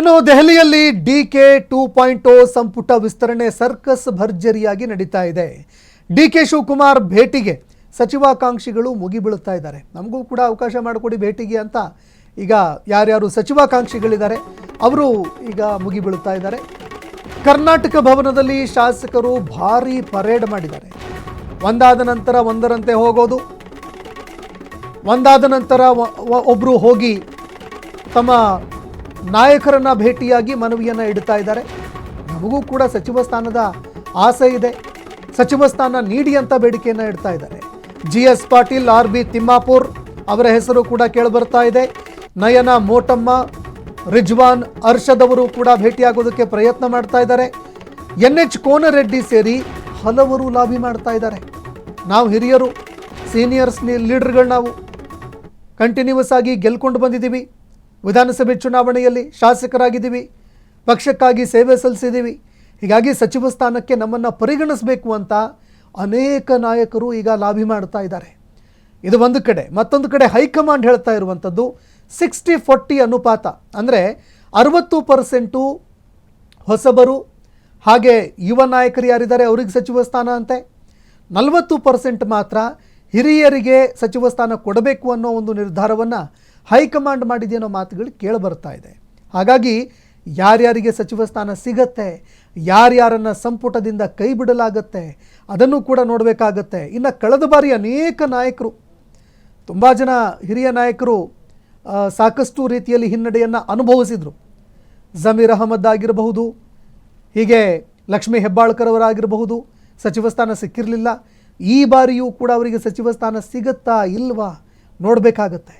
ಇನ್ನು ದೆಹಲಿಯಲ್ಲಿ ಡಿಕೆ 2.0 ಸಂಪುಟ ವಿಸ್ತರಣೆ ಸರ್ಕಸ್ ಭರ್ಜರಿಯಾಗಿ ನಡೀತಾ ಇದೆ. ಡಿಕೆ ಶಿವಕುಮಾರ್ ಭೇಟಿಗೆ ಸಚಿವಾಕಾಂಕ್ಷಿಗಳು ಮುಗಿಬೀಳುತ್ತಾ ಇದ್ದಾರೆ. ನಮಗೂ ಕೂಡ ಅವಕಾಶ ಮಾಡಿಕೊಡಿ ಭೇಟಿಗೆ ಅಂತ ಈಗ ಯಾರ್ಯಾರು ಸಚಿವಾಕಾಂಕ್ಷಿಗಳಿದ್ದಾರೆ ಅವರು ಈಗ ಮುಗಿಬೀಳುತ್ತಾ ಇದ್ದಾರೆ. ಕರ್ನಾಟಕ ಭವನದಲ್ಲಿ ಶಾಸಕರು ಭಾರೀ ಪರೇಡ್ ಮಾಡಿದ್ದಾರೆ. ಒಂದಾದ ನಂತರ ಒಂದರಂತೆ ಹೋಗೋದು, ಒಂದಾದ ನಂತರ ಒಬ್ಬರು ಹೋಗಿ ತಮ್ಮ ನಾಯಕರನ್ನ ಭೇಟಿಯಾಗಿ ಮನವಿಯನ್ನು ಇಡ್ತಾ ಇದ್ದಾರೆ. ನಮಗೂ ಕೂಡ ಸಚಿವ ಸ್ಥಾನದ ಆಸೆ ಇದೆ, ಸಚಿವ ಸ್ಥಾನ ನೀಡಿ ಅಂತ ಬೇಡಿಕೆಯನ್ನು ಇಡ್ತಾ ಇದ್ದಾರೆ. GS ಪಾಟೀಲ್, RB ತಿಮ್ಮಾಪುರ್ ಅವರ ಹೆಸರು ಕೂಡ ಕೇಳಿಬರ್ತಾ ಇದೆ. ನಯನ ಮೋಟಮ್ಮ, ರಿಜ್ವಾನ್ ಅರ್ಷದ್ ಅವರು ಕೂಡ ಭೇಟಿಯಾಗೋದಕ್ಕೆ ಪ್ರಯತ್ನ ಮಾಡ್ತಾ ಇದ್ದಾರೆ. NH ಕೋನರೆಡ್ಡಿ ಸೇರಿ ಹಲವರು ಲಾಬಿ ಮಾಡ್ತಾ ಇದ್ದಾರೆ. ನಾವು ಹಿರಿಯರು, ಸೀನಿಯರ್ಸ್ ಲೀಡರ್ಗಳು, ನಾವು ಕಂಟಿನ್ಯೂಸ್ ಆಗಿ ಗೆಲ್ಕೊಂಡು ಬಂದಿದ್ದೀವಿ. ವಿಧಾನಸಭೆ ಚುನಾವಣೆಯಲ್ಲಿ ಶಾಸಕರಾಗಿದ್ದೀವಿ, ಪಕ್ಷಕ್ಕಾಗಿ ಸೇವೆ ಸಲ್ಲಿಸಿದ್ದೀವಿ. ಹೀಗಾಗಿ ಸಚಿವ ಸ್ಥಾನಕ್ಕೆ ನಮ್ಮನ್ನು ಪರಿಗಣಿಸಬೇಕು ಅಂತ ಅನೇಕ ನಾಯಕರು ಈಗ ಲಾಬಿ ಮಾಡ್ತಾ ಇದ್ದಾರೆ. ಇದು ಒಂದು ಕಡೆ. ಮತ್ತೊಂದು ಕಡೆ ಹೈಕಮಾಂಡ್ ಹೇಳ್ತಾ ಇರುವಂಥದ್ದು 60-40 ಅನುಪಾತ, ಅಂದರೆ 60% ಹೊಸಬರು ಹಾಗೆ ಯುವ ನಾಯಕರು ಯಾರಿದ್ದಾರೆ ಅವರಿಗೆ ಸಚಿವ ಸ್ಥಾನ ಅಂತೆ, 40% ಮಾತ್ರ ಹಿರಿಯರಿಗೆ ಸಚಿವ ಸ್ಥಾನ ಕೊಡಬೇಕು ಅನ್ನೋ ಒಂದು ನಿರ್ಧಾರವನ್ನು ಹೈಕಮಾಂಡ್ ಮಾಡಿದೆ ಅನ್ನೋ ಮಾತುಗಳು ಕೇಳಿಬರ್ತಾ ಇದೆ. ಹಾಗಾಗಿ ಯಾರ್ಯಾರಿಗೆ ಸಚಿವ ಸ್ಥಾನ ಸಿಗತ್ತೆ, ಯಾರ್ಯಾರನ್ನು ಸಂಪುಟದಿಂದ ಕೈ ಬಿಡಲಾಗತ್ತೆ ಅದನ್ನು ಕೂಡ ನೋಡಬೇಕಾಗತ್ತೆ. ಇನ್ನು ಕಳೆದ ಬಾರಿ ಅನೇಕ ನಾಯಕರು, ತುಂಬ ಜನ ಹಿರಿಯ ನಾಯಕರು ಸಾಕಷ್ಟು ರೀತಿಯಲ್ಲಿ ಹಿನ್ನಡೆಯನ್ನು ಅನುಭವಿಸಿದರು. ಜಮೀರ್ ಅಹಮದ್ ಆಗಿರಬಹುದು, ಹೀಗೆ ಲಕ್ಷ್ಮೀ ಹೆಬ್ಬಾಳ್ಕರ್ ಅವರಾಗಿರಬಹುದು, ಸಚಿವ ಸ್ಥಾನ ಸಿಕ್ಕಿರಲಿಲ್ಲ. ಈ ಬಾರಿಯೂ ಕೂಡ ಅವರಿಗೆ ಸಚಿವ ಸ್ಥಾನ ಸಿಗುತ್ತಾ ಇಲ್ವಾ ನೋಡಬೇಕಾಗತ್ತೆ.